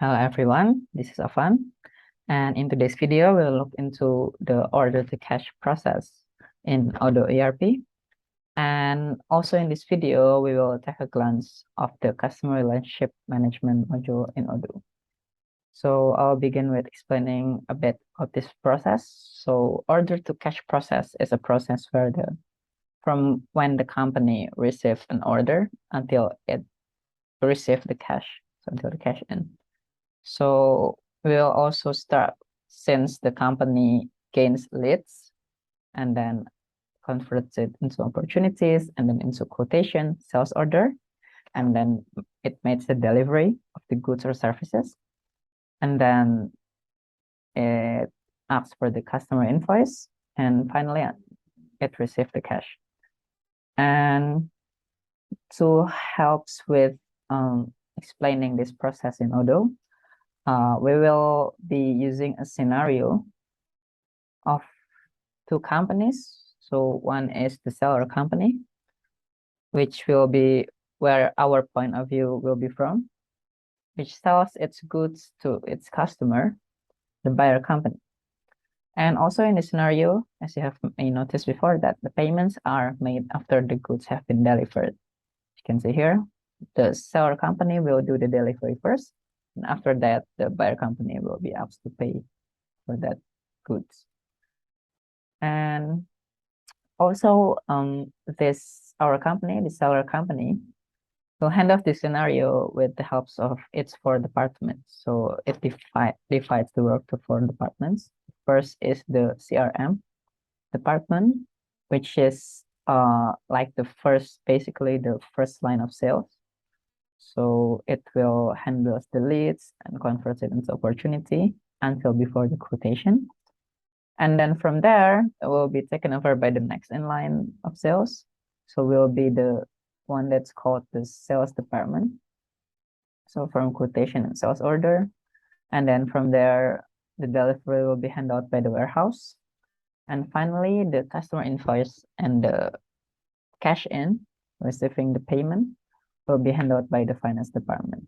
Hello everyone, this is Afan, and in today's video we'll look into the order to cash process in Odoo ERP. And also in this video we will take a glance of the customer relationship management module in Odoo. So I'll begin with explaining a bit of this process. So order to cash process is a process where from when the company receives an order until it receives the cash, so until the cash in. So we'll also start since the company gains leads and then converts it into opportunities and then into quotation, sales order, and then it makes the delivery of the goods or services. And then it asks for the customer invoice, and finally it receives the cash. And to helps with explaining this process in Odoo, we will be using a scenario of two companies. So one is the seller company, which will be where our point of view will be from, which sells its goods to its customer, the buyer company. And also in this scenario, as you may noticed before, that the payments are made after the goods have been delivered. You can see here, the seller company will do the delivery first, and after that, the buyer company will be asked to pay for that goods. And also, our company, the seller company, will handle this scenario with the help of its 4 departments. So it divides the work to 4 departments. First is the CRM department, which is like basically the first line of sales. So it will handle the leads and converts it into opportunity until before the quotation. And then from there, it will be taken over by the next in line of sales. So we'll be the one that's called the sales department. So from quotation and sales order. And then from there, the delivery will be handled by the warehouse. And finally, the customer invoice and the cash in, receiving the payment, will be handled by the finance department.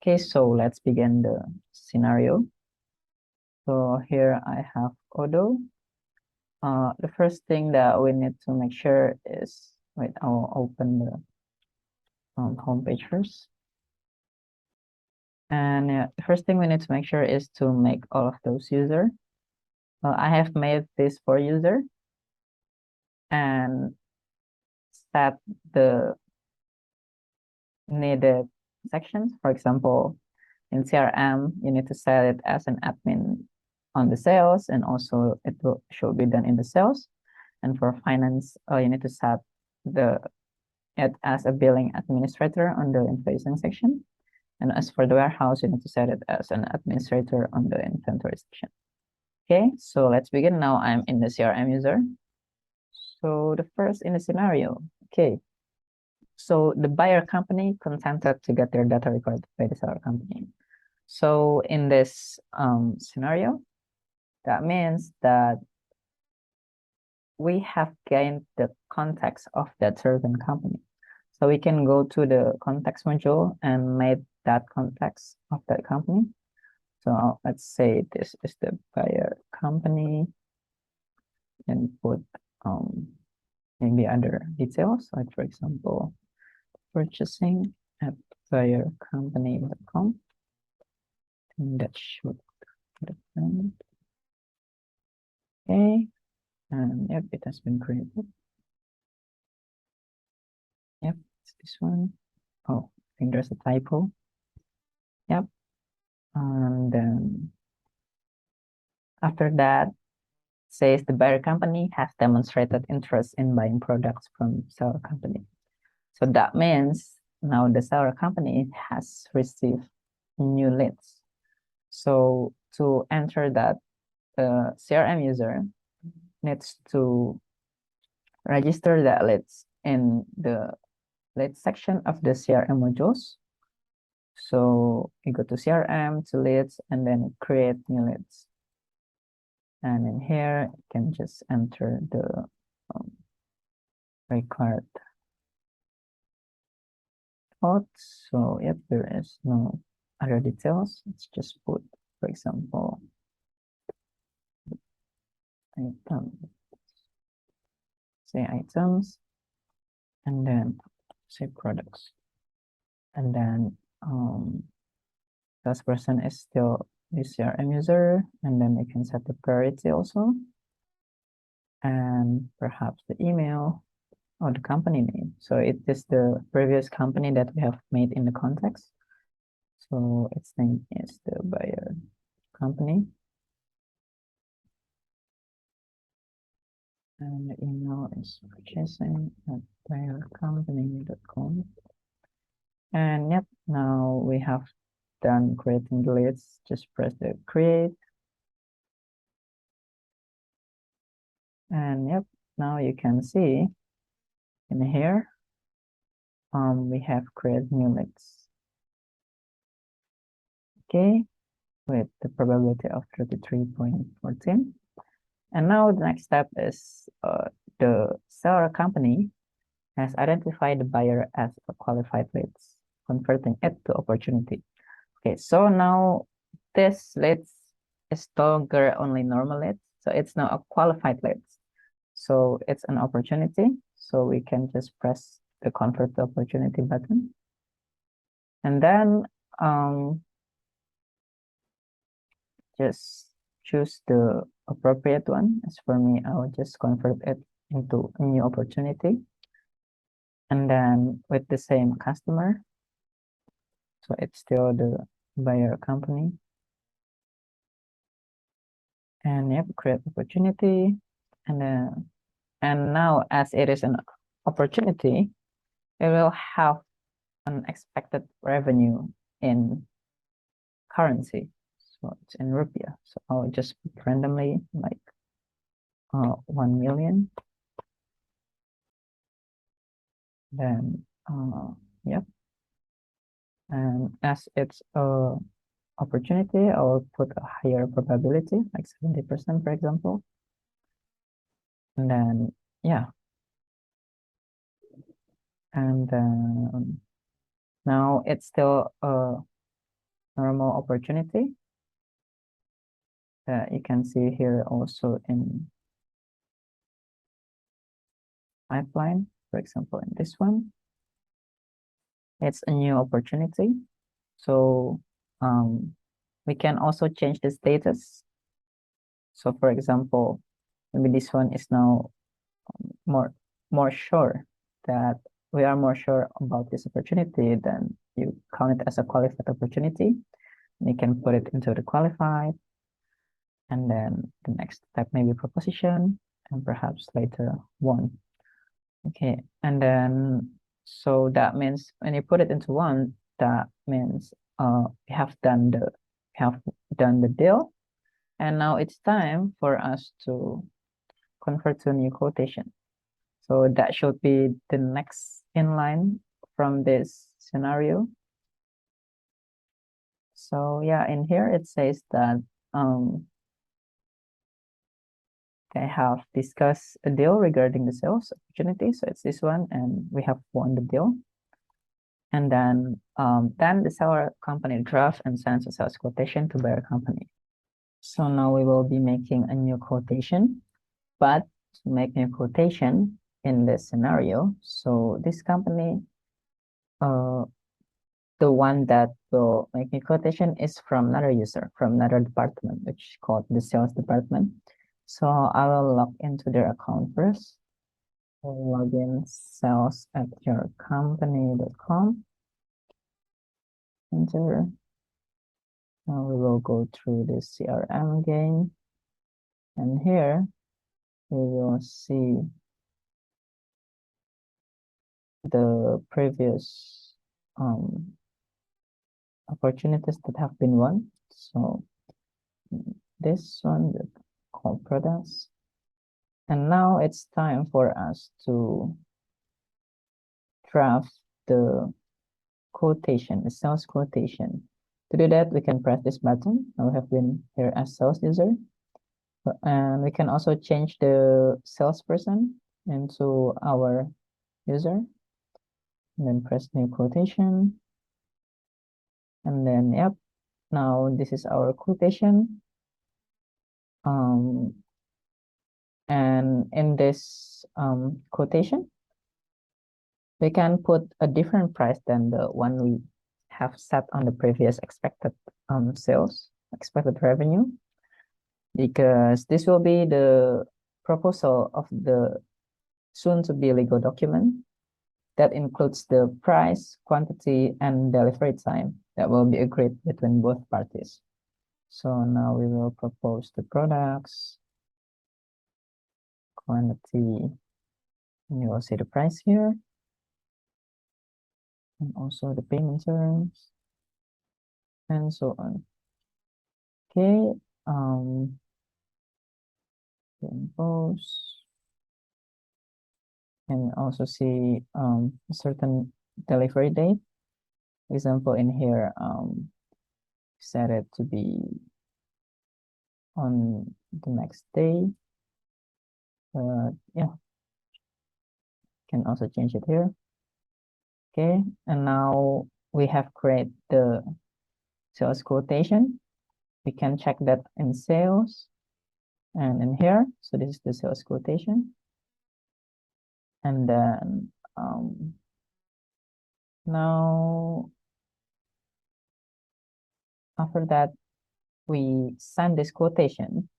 Okay, so let's begin the scenario. So here I have Odoo. The first thing that we need to make sure is, wait, I'll open the home page first. And the first thing we need to make sure is to make all of those user. I have made this for user and set the needed sections. For example, in CRM, you need to set it as an admin on the sales, and also it should be done in the sales. And for finance, you need to set it as a billing administrator on the invoicing section. And as for the warehouse, you need to set it as an administrator on the inventory section. Okay, so let's begin. Now I'm in the CRM user. So the first in the scenario, okay. So the buyer company consented to get their data recorded by the seller company. So in this scenario, that means that we have gained the context of that certain company. So we can go to the context module and make that context of that company. So let's say this is the buyer company and put maybe other details, like for example, purchasing at buyercompany.com. And that should depend. Okay, and yep, it has been created. Yep, it's this one. Oh, I think there's a typo. Yep, and then after that, says the buyer company has demonstrated interest in buying products from seller company. So that means now the seller company has received new leads. So to enter that, the CRM user needs to register that leads in the leads section of the CRM modules. So you go to CRM, to leads, and then create new leads. And in here, you can just enter the required code. So yep, there is no other details. Let's just put, for example, item, say items, and then say products, and then this person is still the CRM user, and then we can set the priority also, and perhaps the email or the company name. So it is the previous company that we have made in the context. So its name is the buyer company. And the email is purchasing@buyercompany.com. And yep, now we have done creating the leads. Just press the create. And yep, now you can see in here, we have created new leads. Okay, with the probability of 33.14. And now the next step is the seller company has identified the buyer as a qualified leads, converting it to opportunity. Okay, so now this leads is no longer only normal leads, so it's now a qualified leads. So it's an opportunity. So we can just press the convert to opportunity button. And then just choose the appropriate one. As for me, I will just convert it into a new opportunity. And then with the same customer. So it's still the buyer company. And yep, create opportunity. And now as it is an opportunity, it will have an expected revenue in currency. So it's in rupiah. So I'll just put randomly like 1 million. Then yep. And as it's a opportunity, I'll put a higher probability, like 70%, for example. And then yeah. And then now it's still a normal opportunity that you can see here also in pipeline, for example, in this one. It's a new opportunity. So we can also change the status. So for example, maybe this one is now more sure that we are more sure about this opportunity, then you count it as a qualified opportunity. You can put it into the qualified, and then the next step may be proposition, and perhaps later one. Okay, and then so that means when you put it into one, that means we have done the deal, and now it's time for us to convert to a new quotation. So that should be the next in line from this scenario. So yeah, in here it says that they have discussed a deal regarding the sales opportunity. So it's this one, and we have won the deal. And then the seller company drafts and sends a sales quotation to buyer company. So now we will be making a new quotation, but to make new quotation in this scenario, so this company, the one that will make new quotation is from another user, from another department, which is called the sales department. So I will log into their account first. So login sales@yourcompany.com. Enter. Now we will go through the CRM again. And here we will see the previous opportunities that have been won. So this one, the call products. And now it's time for us to draft the quotation, the sales quotation. To do that, we can press this button. Now we have been here as sales user. And we can also change the salesperson into our user. And then press new quotation. And then, yep, now this is our quotation. And in this quotation, we can put a different price than the one we have set on the previous expected expected revenue, because this will be the proposal of the soon to be legal document that includes the price, quantity, and delivery time that will be agreed between both parties. So now we will propose the products, quantity, and you will see the price here, and also the payment terms, and so on. Okay, compose, and also see a certain delivery date. Example in here, set it to be on the next day. Yeah, can also change it here. Okay, and now we have created the sales quotation. We can check that in sales and in here. So this is the sales quotation. And then now after that, we send this quotation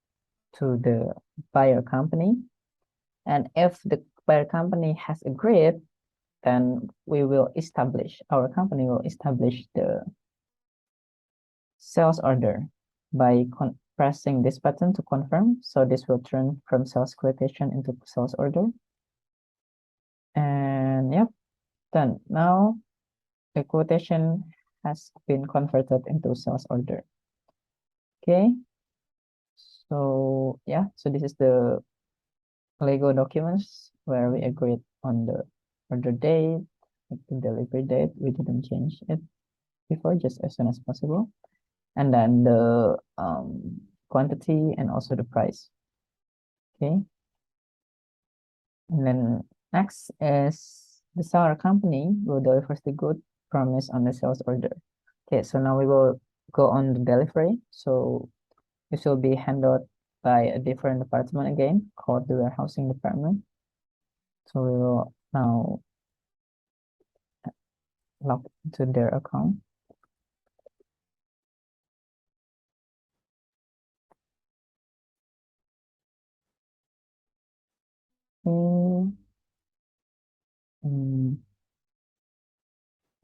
to the buyer company. And if the buyer company has agreed, then our company will establish the sales order by pressing this button to confirm. So this will turn from sales quotation into sales order. And yep, done. Now the quotation has been converted into sales order. Okay. So yeah, so this is the Lego documents where we agreed on the order date, the delivery date. We didn't change it before, just as soon as possible. And then the quantity and also the price. Okay. And then next is the seller company will deliver the good promised on the sales order. Okay, so now we will go on the delivery. So this will be handled by a different department again, called the warehousing department. So we will now log into their account.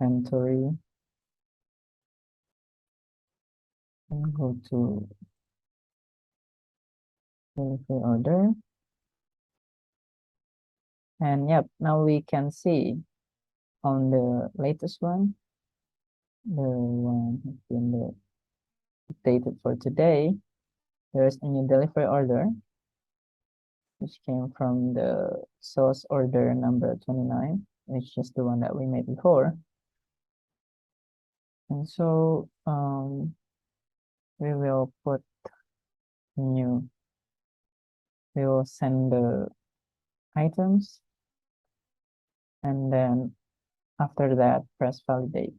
Inventory, and go to delivery order. And yep, now we can see on the latest one, the one has been updated for today. There is a new delivery order, which came from the source order number 29, which is the one that we made before. And so we will put new, we will send the items, and then after that, press validate.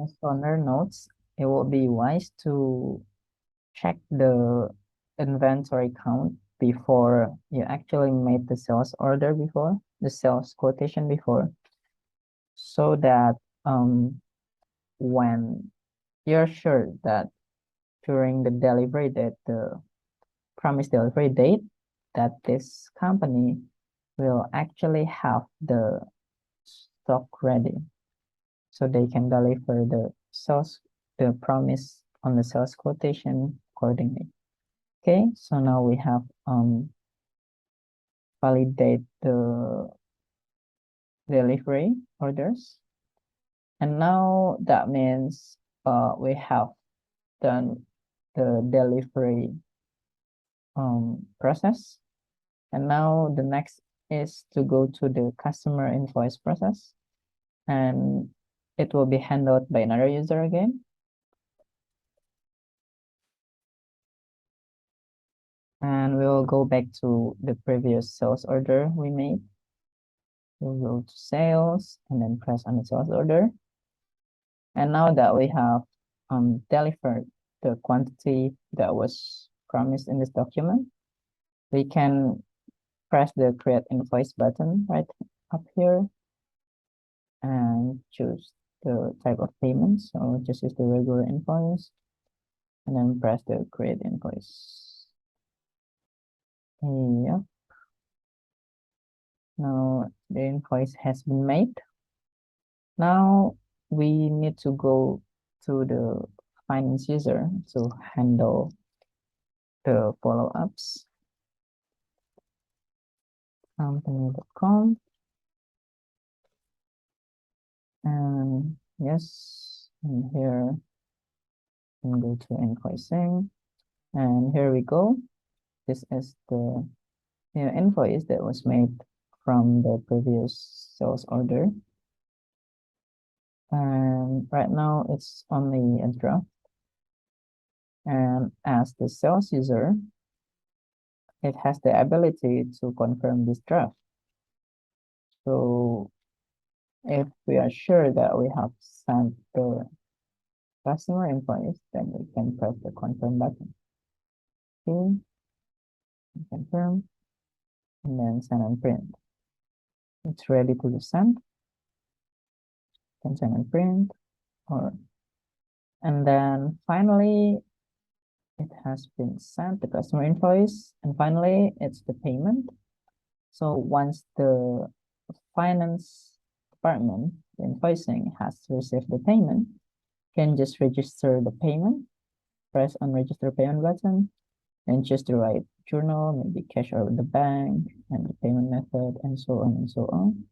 As owner notes, it will be wise to check the inventory count before you actually made the sales order before, the sales quotation before, so that when you're sure that during the delivery date, the promised delivery date, that this company will actually have the stock ready, so they can deliver the promise on the sales quotation accordingly. Okay, so now we have validate the delivery orders. And now that means we have done the delivery process. And now the next is to go to the customer invoice process, and it will be handled by another user again. And we will go back to the previous sales order we made. We'll go to sales and then press on the sales order. And now that we have delivered the quantity that was promised in this document, we can press the create invoice button right up here and choose the type of payment. So just use the regular invoice and then press the create invoice. Yep. Now the invoice has been made. Now we need to go to the finance user to handle the follow-ups. Company.com. And yes, and here we go to invoicing, and here we go. This is the invoice that was made from the previous sales order. And right now it's only a draft. And as the sales user, it has the ability to confirm this draft. So if we are sure that we have sent the customer invoice, then we can press the confirm button. Okay, confirm, and then send and print. It's ready to be sent. You can send and print, and then finally it has been sent, the customer invoice, and finally it's the payment. So once the finance department, the invoicing, has received the payment, you can just register the payment, press on register payment button, and choose the right journal, maybe cash or the bank, and the payment method, and so on and so on.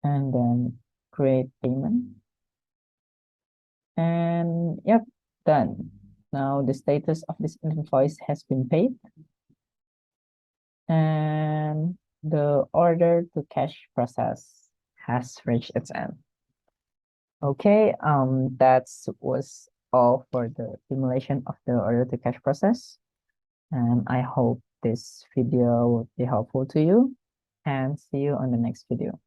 And then create payment. And yep, done. Now the status of this invoice has been paid. And the order to cash process has reached its end. Okay, that was all for the simulation of the order to cash process. And I hope this video will be helpful to you, and see you on the next video.